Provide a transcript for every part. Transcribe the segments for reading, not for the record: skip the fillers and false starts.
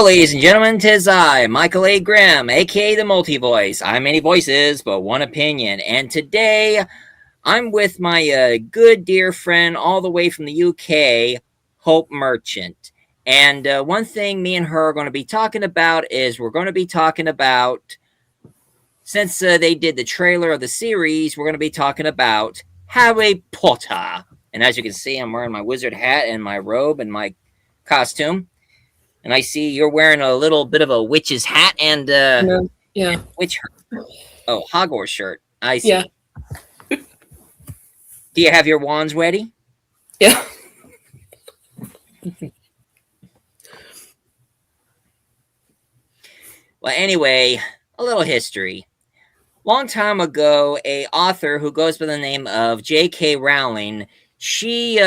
ladies and gentlemen, 'tis I, Michael A. Grimm, aka the Multi-Voice. I'm many voices, but one opinion. And today, I'm with my good dear friend all the way from the UK, Hope Merchant. And one thing me and her are going to be talking about is we're going to be talking about, since they did the trailer of the series, we're going to be talking about Harry Potter. And as you can see, I'm wearing my wizard hat and my robe and my costume. And I see you're wearing a little bit of a witch's hat and Yeah. witch Hogwarts shirt. I see. Yeah. Do you have your wands ready? Yeah. Well, anyway, a little history. Long time ago, a author who goes by the name of J.K. Rowling, she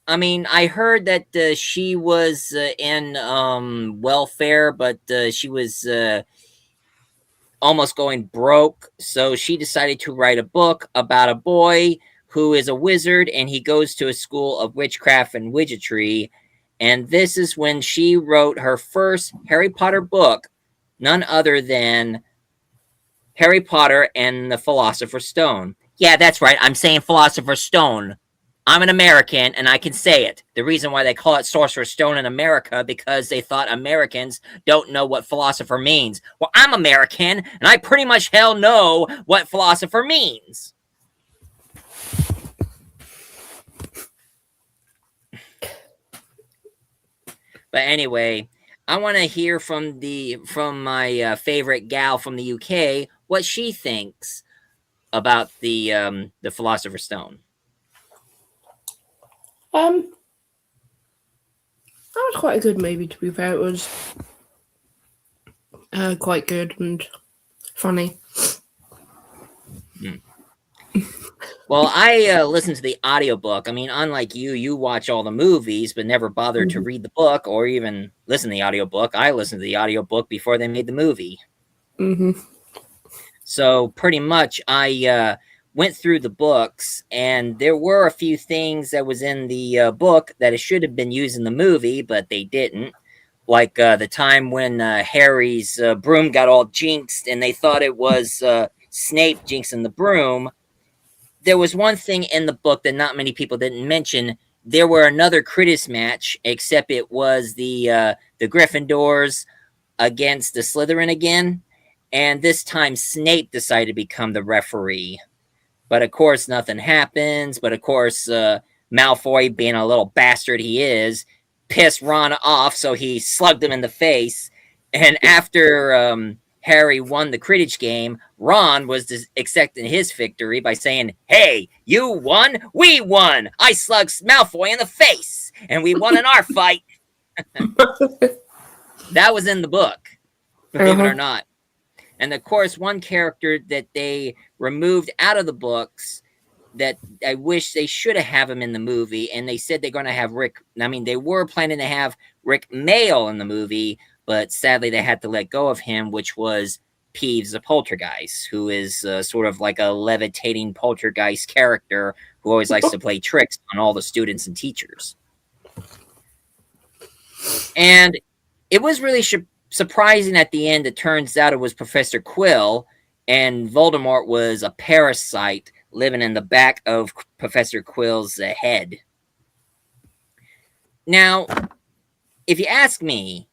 I heard that she was in welfare, but she was almost going broke. So she decided to write a book about a boy who is a wizard and he goes to a school of witchcraft and wizardry. And this is when she wrote her first Harry Potter book, none other than Harry Potter and the Philosopher's Stone. Yeah, that's right. I'm saying Philosopher's Stone. I'm an American and I can say it. The reason why they call it Sorcerer's Stone in America because they thought Americans don't know what philosopher means. Well, I'm American and I pretty much hell know what philosopher means. But anyway, I want to hear from my favorite gal from the UK what she thinks about the Philosopher's Stone. That was quite a good movie, to be fair. It was quite good and funny. Well, I listened to the audiobook. I mean, unlike you watch all the movies but never bothered to read the book or even listen to the audiobook. I listened to the audiobook before they made the movie. So pretty much I went through the books, and there were a few things that was in the book that it should have been used in the movie, but they didn't. Like the time when Harry's broom got all jinxed, and they thought it was Snape jinxing the broom. There was one thing in the book that not many people didn't mention. There were another Quidditch match, except it was the Gryffindors against the Slytherin again, and this time Snape decided to become the referee. But of course, nothing happens. But of course, Malfoy, being a little bastard he is, pissed Ron off, so he slugged him in the face. And after Harry won the Quidditch game, Ron was accepting his victory by saying, "Hey, you won, we won. I slugged Malfoy in the face, and we won in our fight." That was in the book, believe it or not. And of course, one character that they removed out of the books that I wish they should have him in the movie, and they said they're going to have Rick. I mean, they were planning to have Rick Mayall in the movie, but sadly they had to let go of him, which was Peeves the Poltergeist, who is sort of like a levitating poltergeist character who always likes to play tricks on all the students and teachers. And it was really surprising at the end. It turns out it was Professor Quill, and Voldemort was a parasite living in the back of Professor Quill's head. Now, if you ask me,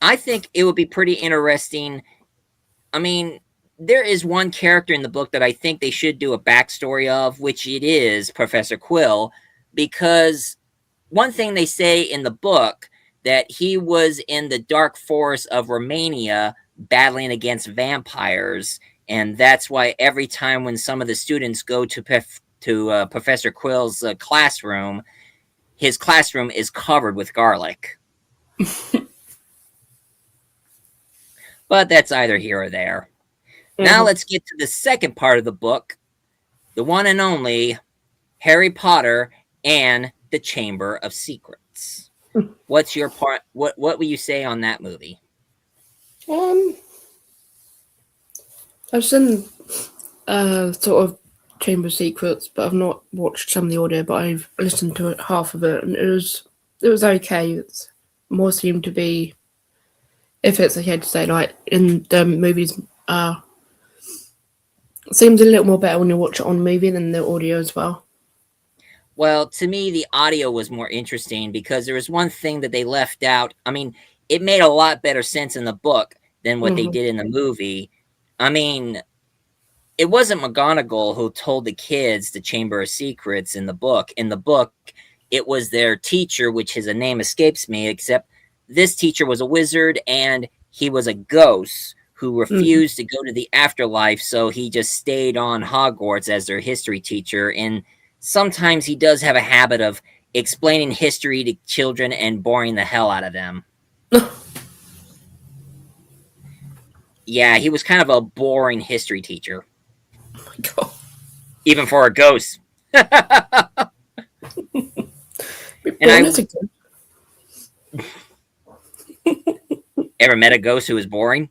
I think it would be pretty interesting. I mean, there is one character in the book that I think they should do a backstory of, which it is Professor Quill, because one thing they say in the book that he was in the dark forest of Romania battling against vampires, and that's why every time when some of the students go to Professor Quill's classroom, his classroom is covered with garlic. But that's either here or there. Now let's get to the second part of the book, the one and only Harry Potter and the Chamber of Secrets. What's your part? What will you say on that movie? I've seen sort of Chamber of Secrets, but I've not watched some of the audio. But I've listened to half of it, and it was okay. It's more seemed to be if it's okay to say, like in the movies, seems a little more better when you watch it on movie than the audio as well. Well, to me, the audio was more interesting because there was one thing that they left out. I mean, it made a lot better sense in the book than what they Mm-hmm. did in the movie. I mean, it wasn't McGonagall who told the kids the Chamber of Secrets in the book. In the book, it was their teacher, which his name escapes me, except this teacher was a wizard and he was a ghost who Mm-hmm. refused to go to the afterlife, so he just stayed on Hogwarts as their history teacher. And sometimes he does have a habit of explaining history to children and boring the hell out of them. Yeah, he was kind of a boring history teacher, God. even for a ghost. And Born I as a ghost. ever met a ghost who was boring?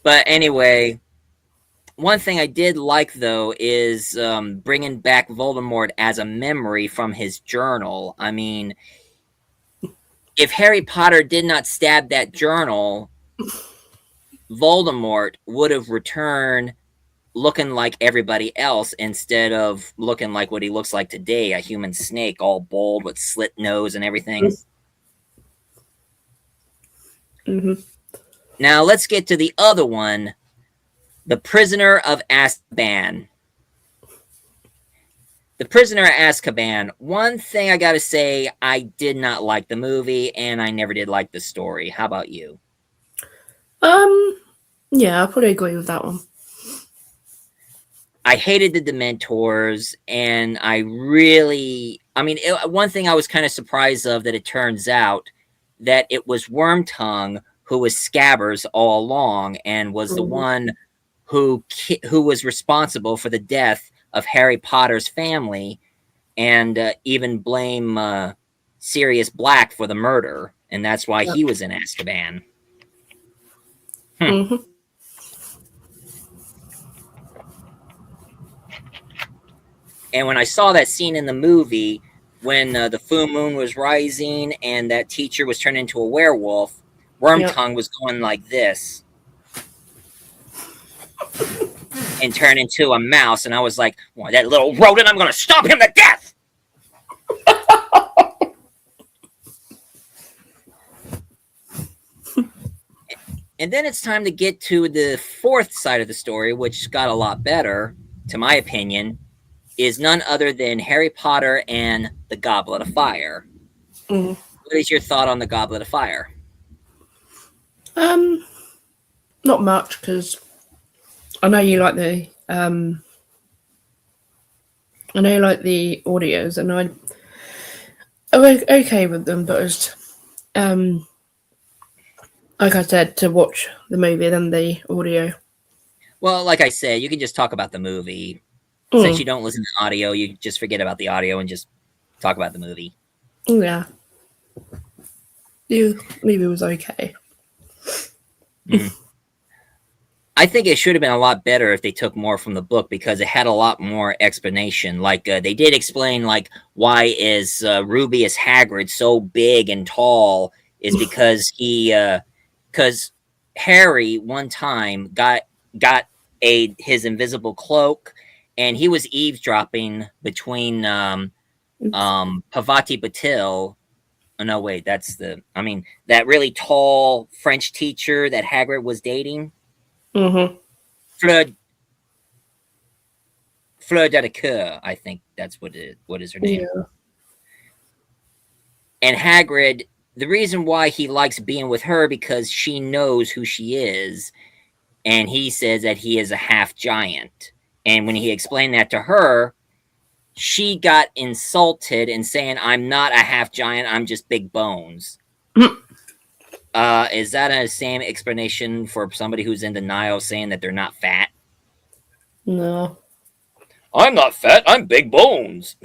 But anyway, one thing I did like though is bringing back Voldemort as a memory from his journal. I mean, if Harry Potter did not stab that journal, Voldemort would have returned looking like everybody else instead of looking like what he looks like today, a human snake, all bold with slit nose and everything. Mm-hmm. Now let's get to the other one, The Prisoner of Azkaban. The Prisoner of Azkaban. One thing I gotta say, I did not like the movie, and I never did like the story. How about you? Yeah, I probably agree with that one. I hated the Dementors, and one thing I was kind of surprised of that it turns out that it was Wormtongue who was Scabbers all along, and was the Mm-hmm. one who was responsible for the death of Harry Potter's family, and even blame Sirius Black for the murder, and that's why Yep. he was in Azkaban. Mm-hmm. And when I saw that scene in the movie, when the full moon was rising and that teacher was turned into a werewolf, Yep. Wormtongue was going like this and turned into a mouse, and I was like, "Well, that little rodent! I'm going to stomp him to death!" And then it's time to get to the fourth side of the story, which got a lot better, to my opinion, is none other than Harry Potter and the Goblet of Fire. Mm. What is your thought on the Goblet of Fire? Not much because I know you like the I know you like the audios, and I'm okay with them, but it's like I said, to watch the movie than the audio. Well, like I said, you can just talk about the movie. Since you don't listen to audio, you just forget about the audio and just talk about the movie. Yeah, the movie was okay. I think it should have been a lot better if they took more from the book because it had a lot more explanation. Like they did explain, like why is Rubius Hagrid so big and tall is because because Harry one time got his invisible cloak, and he was eavesdropping between Pavati Patil. Oh no, wait, that really tall French teacher that Hagrid was dating. Mm-hmm. Fleur Fleur Delacour, I think that's what is her name. Yeah. And Hagrid, the reason why he likes being with her because she knows who she is, and he says that he is a half giant. And when he explained that to her, she got insulted and saying, "I'm not a half giant. I'm just big bones." Is that a same explanation for somebody who's in denial, saying that they're not fat? No. I'm not fat. I'm big bones.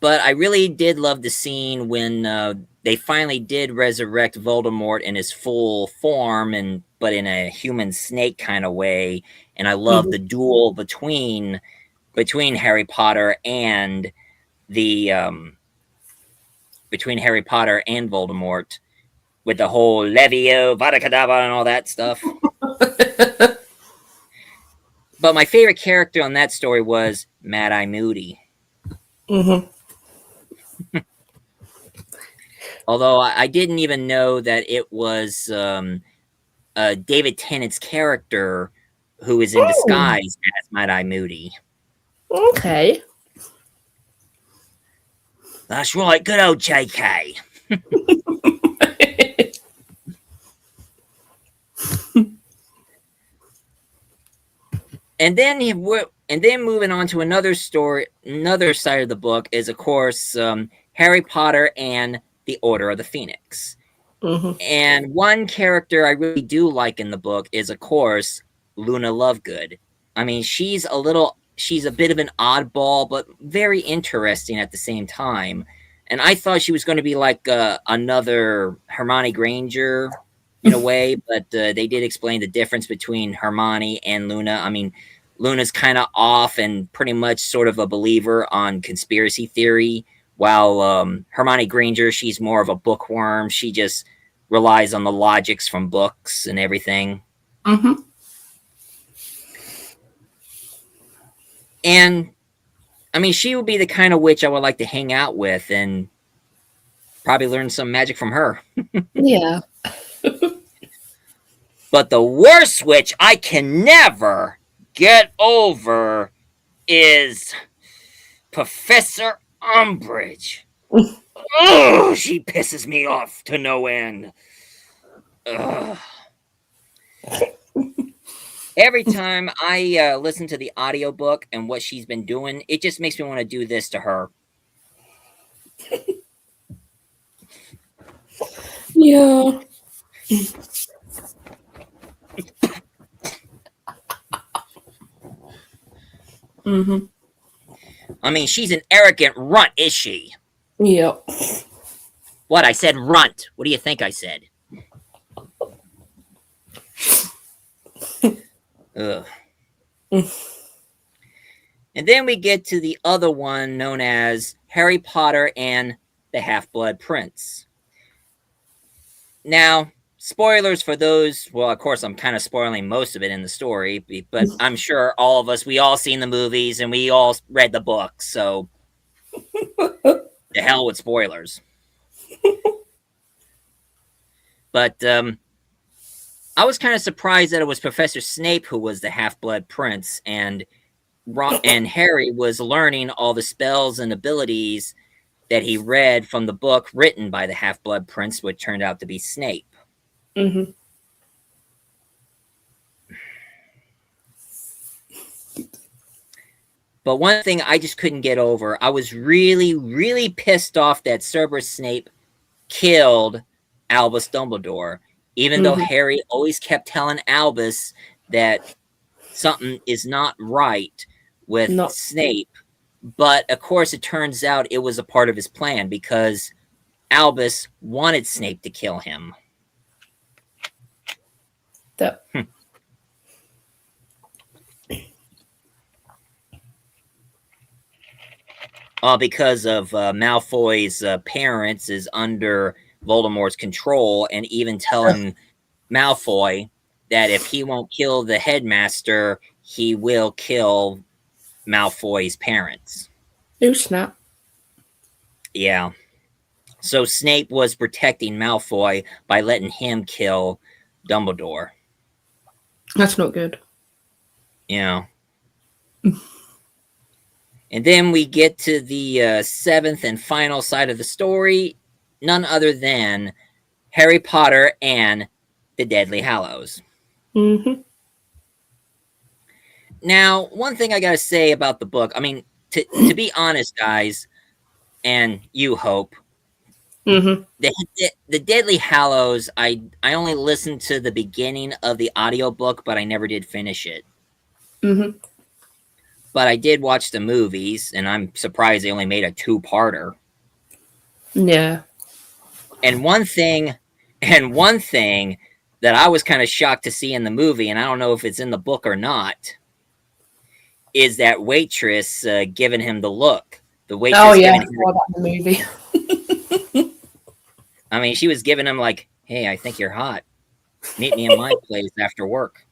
But I really did love the scene when they finally did resurrect Voldemort in his full form, but in a human snake kind of way. And I love the duel between Harry Potter and the between Harry Potter and Voldemort with the whole Levio, Vada Kedavra, and all that stuff. But my favorite character on that story was Mad Eye Moody. Although I didn't even know that it was David Tennant's character who is in disguise as Mad Eye Moody. Okay. That's right, good old JK. And then moving on to another story, another side of the book is, of course, Harry Potter and the Order of the Phoenix. And one character I really do like in the book is, of course, Luna Lovegood. I mean, she's a bit of an oddball, but very interesting at the same time. And I thought she was going to be like another Hermione Granger in a way, but they did explain the difference between Hermione and Luna. I mean, Luna's kind of off and pretty much sort of a believer on conspiracy theory, while Hermione Granger, she's more of a bookworm. She just relies on the logics from books and everything. And I mean, she would be the kind of witch I would like to hang out with and probably learn some magic from her. Yeah. But the worst witch I can never get over is Professor Umbridge. Oh, she pisses me off to no end. Ugh. Every time I listen to the audiobook and what she's been doing, it just makes me want to do this to her. Yeah. I mean, she's an arrogant runt, is she? Yeah. What? I said runt. What do you think I said? Ugh. And then we get to the other one known as Harry Potter and the Half-Blood Prince. Now, spoilers for those, well, of course, I'm kind of spoiling most of it in the story, but I'm sure all of us, we all seen the movies and we all read the books, so the hell with spoilers. But I was kind of surprised that it was Professor Snape who was the Half-Blood Prince, and Harry was learning all the spells and abilities that he read from the book written by the Half-Blood Prince, which turned out to be Snape. But one thing I just couldn't get over, I was really, really pissed off that Severus Snape killed Albus Dumbledore, even though Harry always kept telling Albus that something is not right with Snape. But, of course, it turns out it was a part of his plan because Albus wanted Snape to kill him. Because of Malfoy's parents is under Voldemort's control, and even telling Malfoy that if he won't kill the headmaster, he will kill Malfoy's parents. Oh, snap. Yeah. So Snape was protecting Malfoy by letting him kill Dumbledore. That's not good. Yeah. And then we get to the seventh and final side of the story, none other than Harry Potter and the Deathly Hallows. Now, one thing I got to say about the book, I mean, to be honest, guys, and you, Hope, the Deathly Hallows, I only listened to the beginning of the audiobook, but I never did finish it. but I did watch the movies, and I'm surprised they only made a two-parter. Yeah. And one thing that I was kind of shocked to see in the movie, and I don't know if it's in the book or not, is that waitress giving him the look. The waitress Oh yeah, I giving him, saw that in the movie. I mean, she was giving him like, "Hey, I think you're hot. Meet me in my place after work."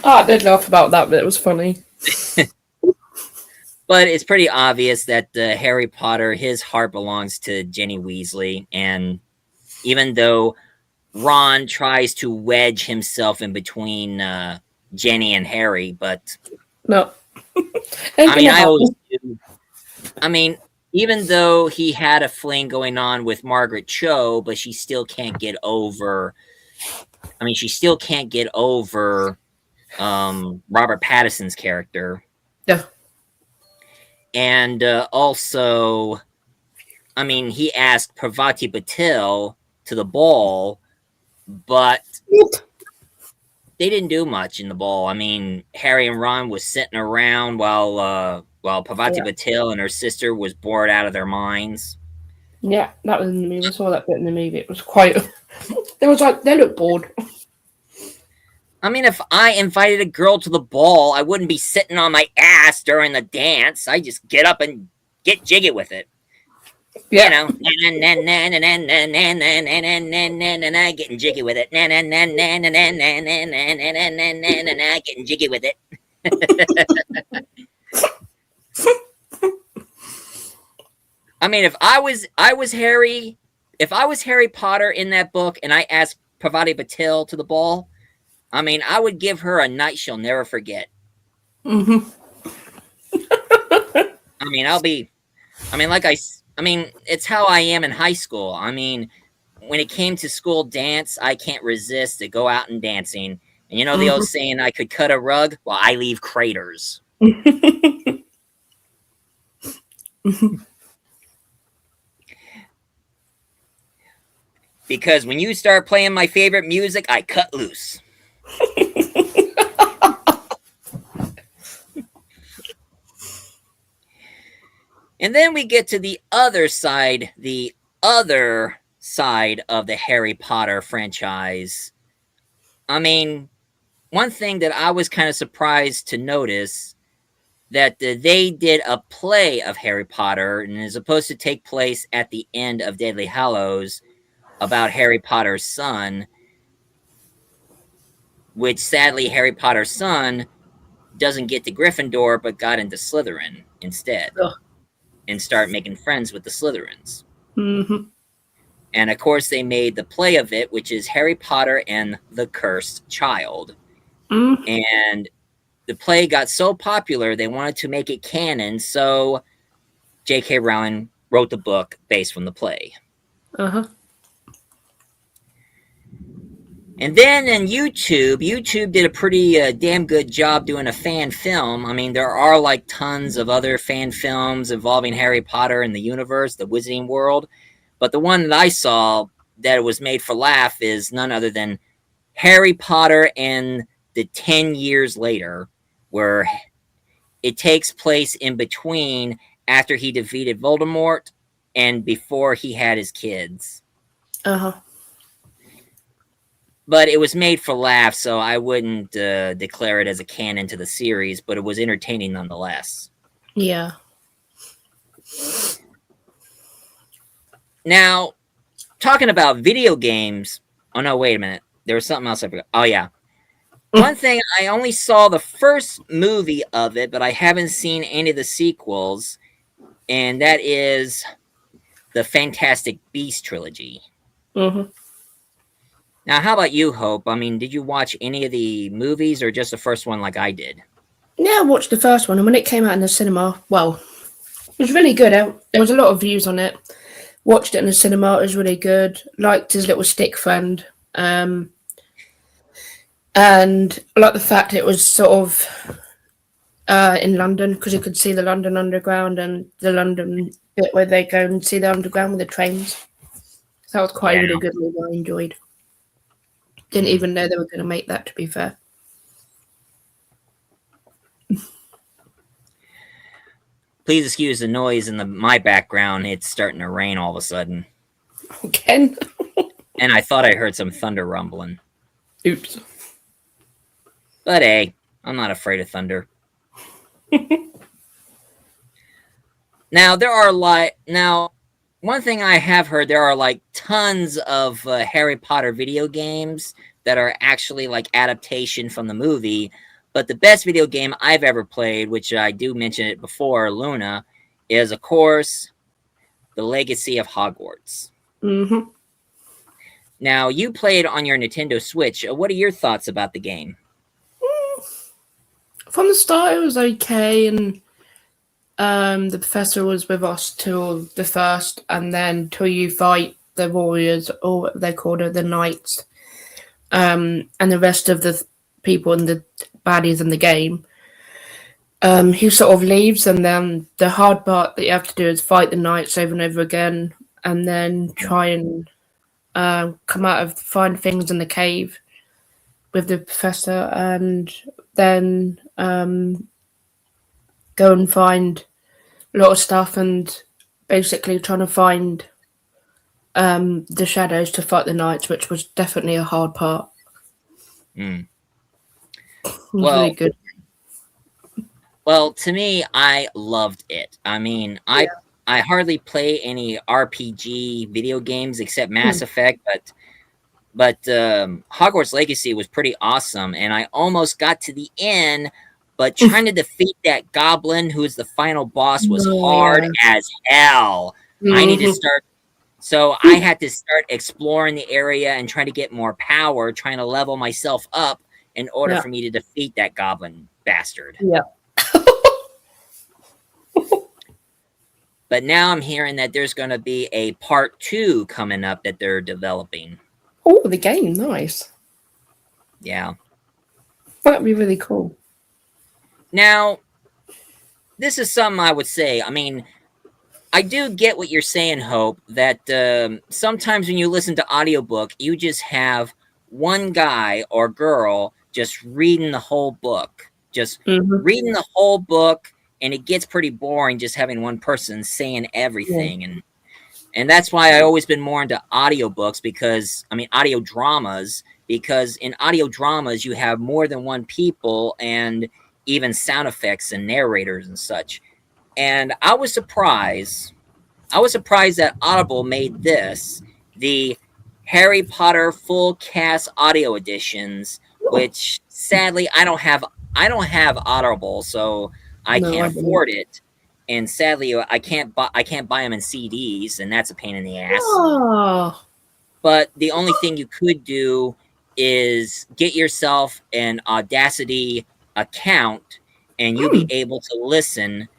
Oh, I did laugh about that, but it was funny. But it's pretty obvious that Harry Potter, his heart belongs to Ginny Weasley, and even though Ron tries to wedge himself in between Jenny and Harry, but No. I mean, I always do. I mean, even though he had a fling going on with Margaret Cho, but she still can't get over. I mean, she still can't get over Robert Pattinson's character. Yeah. And also, I mean, he asked Parvati Patil to the ball, but they didn't do much in the ball. I mean, Harry and Ron was sitting around while Parvati Patil and her sister was bored out of their minds. Yeah, that was in the movie. I saw that bit in the movie. It was quite. They looked bored. I mean, if I invited a girl to the ball, I wouldn't be sitting on my ass during the dance. I just get up and get jiggy with it. Yeah. You know, getting jiggy with it. Getting jiggy with it. I mean, if I was Harry Potter in that book, and I asked Parvati Patil to the ball, I mean, I would give her a night she'll never forget. Mm-hmm. I mean, it's how I am in high school. I mean, when it came to school dance, I can't resist to go out and dancing. And you know the old saying, I could cut a rug? Well, I leave craters. Because when you start playing my favorite music, I cut loose. And then we get to the other side of the Harry Potter franchise. I mean, one thing that I was kind of surprised to notice that they did a play of Harry Potter, and is supposed to take place at the end of Deathly Hallows, about Harry Potter's son, which sadly Harry Potter's son doesn't get to Gryffindor, but got into Slytherin instead. Ugh. And start making friends with the Slytherins. Mm-hmm. And of course, they made the play of it, which is Harry Potter and the Cursed Child. And the play got so popular, they wanted to make it canon, so J.K. Rowling wrote the book based from the play. Uh-huh. And then in YouTube did a pretty damn good job doing a fan film. I mean, there are like tons of other fan films involving Harry Potter and the universe, the Wizarding World. But the one that I saw that was made for laugh is none other than Harry Potter and the 10 Years Later, where it takes place in between after he defeated Voldemort and before he had his kids. Uh-huh. But it was made for laughs, so I wouldn't declare it as a canon to the series, but it was entertaining nonetheless. Yeah. Now, talking about video games... Oh, no, wait a minute. There was something else I forgot. Oh, yeah. One thing, I only saw the first movie of it, but I haven't seen any of the sequels, and that is the Fantastic Beasts trilogy. Mm-hmm. Now, how about you, Hope? I mean, did you watch any of the movies or just the first one like I did? Yeah, I watched the first one, and when it came out in the cinema, well, it was really good. There was a lot of views on it. Watched it in the cinema, it was really good. Liked his little stick friend. And I like the fact it was sort of in London, because you could see the London Underground and the London bit where they go and see the Underground with the trains. So that was quite a really good movie I enjoyed. Didn't even know they were going to make that, to be fair. Please excuse the noise in my background. It's starting to rain all of a sudden. Again? And I thought I heard some thunder rumbling. Oops. But hey, I'm not afraid of thunder. Now, one thing I have heard, there are like tons of Harry Potter video games that are actually like adaptation from the movie. But the best video game I've ever played, which I do mention it before, Luna, is of course The Legacy of Hogwarts. Mm-hmm. Now, you played on your Nintendo Switch. What are your thoughts about the game? From the start, it was okay, and the professor was with us till the first, and then till you fight the warriors, or what they called it, the knights, and the rest of the people and the baddies in the game. He sort of leaves, and then the hard part that you have to do is fight the knights over and over again, and then try and find things in the cave with the professor, and then go and find a lot of stuff, and basically trying to find the shadows to fight the knights, which was definitely a hard part. Mm. It was really good. Well, to me, I loved it. I mean, I hardly play any RPG video games except Mass Effect, but Hogwarts Legacy was pretty awesome, and I almost got to the end, but trying to defeat that goblin who is the final boss was hard as hell. I need to start, so I had to start exploring the area and trying to get more power, trying to level myself up in order for me to defeat that goblin bastard. Yeah. But now I'm hearing that there's going to be a part 2 coming up that they're developing. Oh, the game, nice. Yeah. That'd be really cool. Now, this is something I would say. I mean, I do get what you're saying, Hope, that sometimes when you listen to audiobook, you just have one guy or girl just reading the whole book. Just reading the whole book, and it gets pretty boring just having one person saying everything. And that's why I've always been more into audiobooks, because, I mean, audio dramas, because in audio dramas, you have more than one people and even sound effects and narrators and such. And I was surprised that Audible made this, the Harry Potter full cast audio editions, which sadly I don't have Audible, so I can't afford it. And sadly, I can't buy them in CDs, and that's a pain in the ass. Oh. But the only thing you could do is get yourself an Audacity account, and you'll be able to listen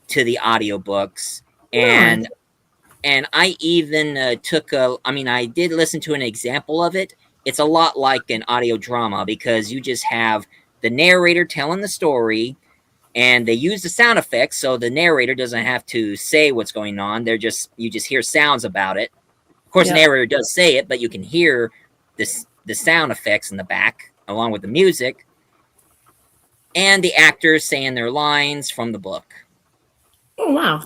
to the audiobooks. And I even I did listen to an example of it. It's a lot like an audio drama, because you just have the narrator telling the story, and they use the sound effects, so the narrator doesn't have to say what's going on. You just hear sounds about it. Of course, the narrator does say it, but you can hear the sound effects in the back along with the music, and the actors saying their lines from the book. Oh, wow.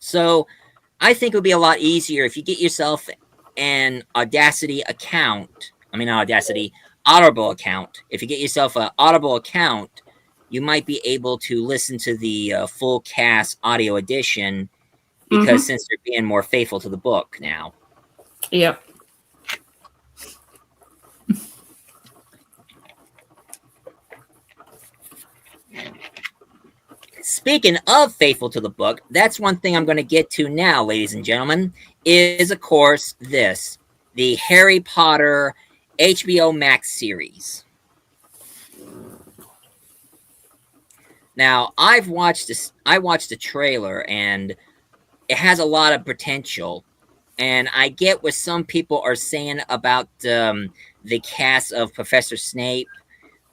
So I think it would be a lot easier if you get yourself an Audacity account. I mean, not Audacity, Audible account. If you get yourself an Audible account, you might be able to listen to the full cast audio edition, because since they're being more faithful to the book now. Yep. Speaking of faithful to the book, that's one thing I'm going to get to now, ladies and gentlemen, is, of course, the Harry Potter HBO Max series. Now, I watched the trailer, and it has a lot of potential. And I get what some people are saying about the cast of Professor Snape.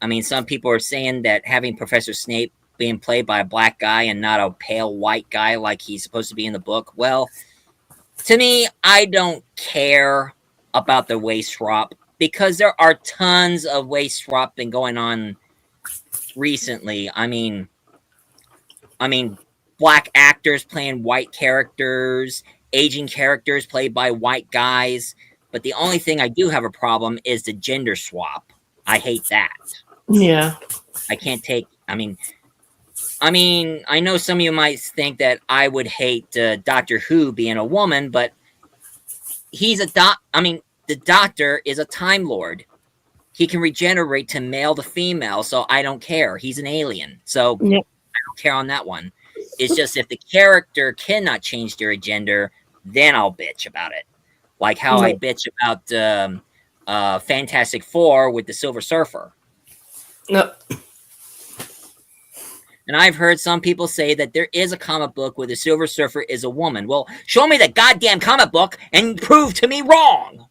I mean, some people are saying that having Professor Snape being played by a black guy and not a pale white guy like he's supposed to be in the book. Well, to me, I don't care about the race swap, because there are tons of race swapping going on recently. I mean, black actors playing white characters, Asian characters played by white guys. But the only thing I do have a problem is the gender swap. I hate that. Yeah. I can't take. I know some of you might think that I would hate Doctor Who being a woman, but he's a doc. I mean, the Doctor is a Time Lord. He can regenerate to male to female, so I don't care. He's an alien, so Yeah. I don't care on that one. It's just if the character cannot change their gender, then I'll bitch about it. Like how I bitch about Fantastic Four with the Silver Surfer. No. And I've heard some people say that there is a comic book where the Silver Surfer is a woman. Well, show me the goddamn comic book and prove to me wrong.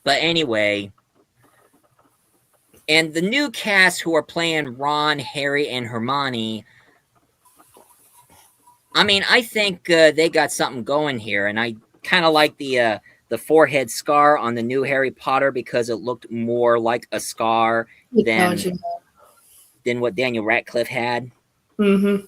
But anyway, and the new cast who are playing Ron, Harry, and Hermione, I mean, I think they got something going here, and I kind of like the forehead scar on the new Harry Potter because it looked more like a scar than what Daniel Radcliffe had. Mm-hmm.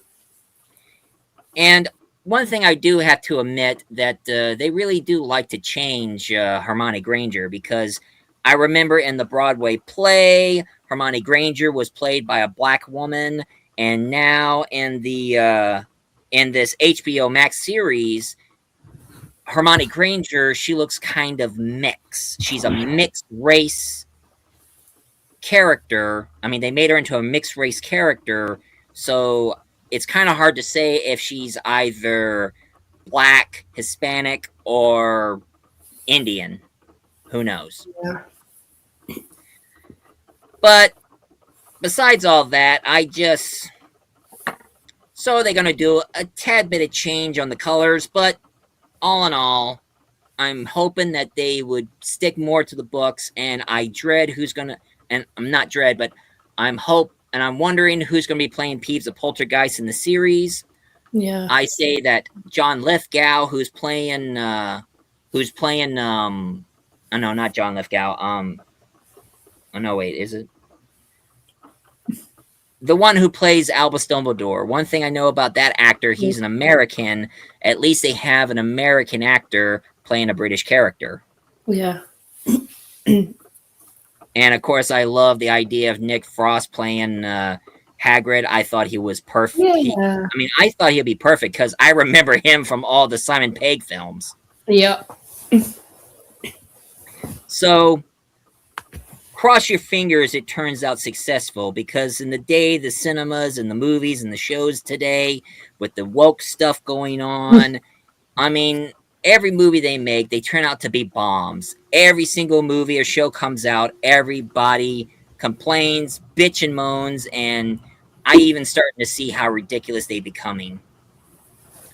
And one thing I do have to admit that they really do like to change Hermione Granger, because I remember in the Broadway play, Hermione Granger was played by a black woman, and now in the in this HBO Max series, Hermione Granger, she looks kind of mixed. She's a mixed race character. I mean, they made her into a mixed race character, so it's kind of hard to say if she's either black, Hispanic, or Indian. Who knows? Yeah. But besides all that, so they're going to do a tad bit of change on the colors, but all in all, I'm hoping that they would stick more to the books, and I dread who's going to, and I'm not dread, but I'm wondering who's going to be playing Peeves the Poltergeist in the series. Yeah. I say that John Lithgow, who's playing, oh no, not John Lithgow. Oh no, wait, is it? The one who plays Albus Dumbledore. One thing I know about that actor, he's an American. At least they have an American actor playing a British character. Yeah. And of course, I love the idea of Nick Frost playing Hagrid. I thought he was perfect. Yeah. I thought he'd be perfect because I remember him from all the Simon Pegg films. Yeah. So, cross your fingers it turns out successful, because in the day, the cinemas and the movies and the shows today, with the woke stuff going on, I mean, every movie they make, they turn out to be bombs. Every single movie or show comes out, everybody complains, bitch and moans, and I even starting to see how ridiculous they becoming.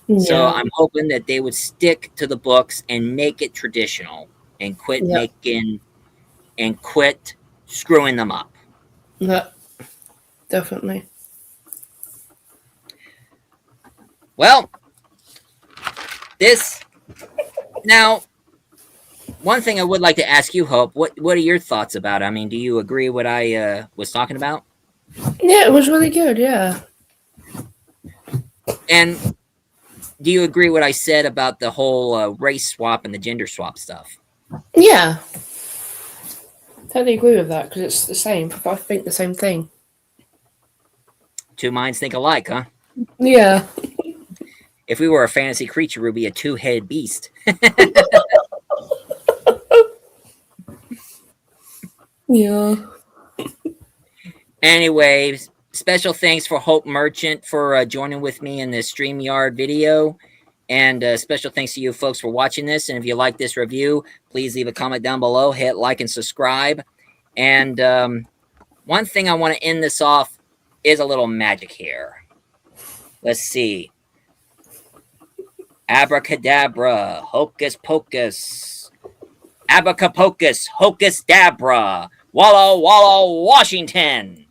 Yeah. So I'm hoping that they would stick to the books and make it traditional and quit quit screwing them up. Yeah, definitely. Well, now, one thing I would like to ask you, Hope, what are your thoughts about it? I mean, do you agree what I was talking about? Yeah, it was really good, yeah. And do you agree what I said about the whole race swap and the gender swap stuff? Yeah. Totally agree with that, because it's the same. I think the same thing. Two minds think alike, huh? Yeah. If we were a fantasy creature, we'd be a two-headed beast. Yeah. Anyway, special thanks for Hope Merchant for joining with me in this StreamYard video. And special thanks to you folks for watching this. And if you like this review, please leave a comment down below, hit like and subscribe. And one thing I want to end this off is a little magic here. Let's see. Abracadabra, hocus pocus. Abacapocus, hocus dabra. Walla Walla, Washington.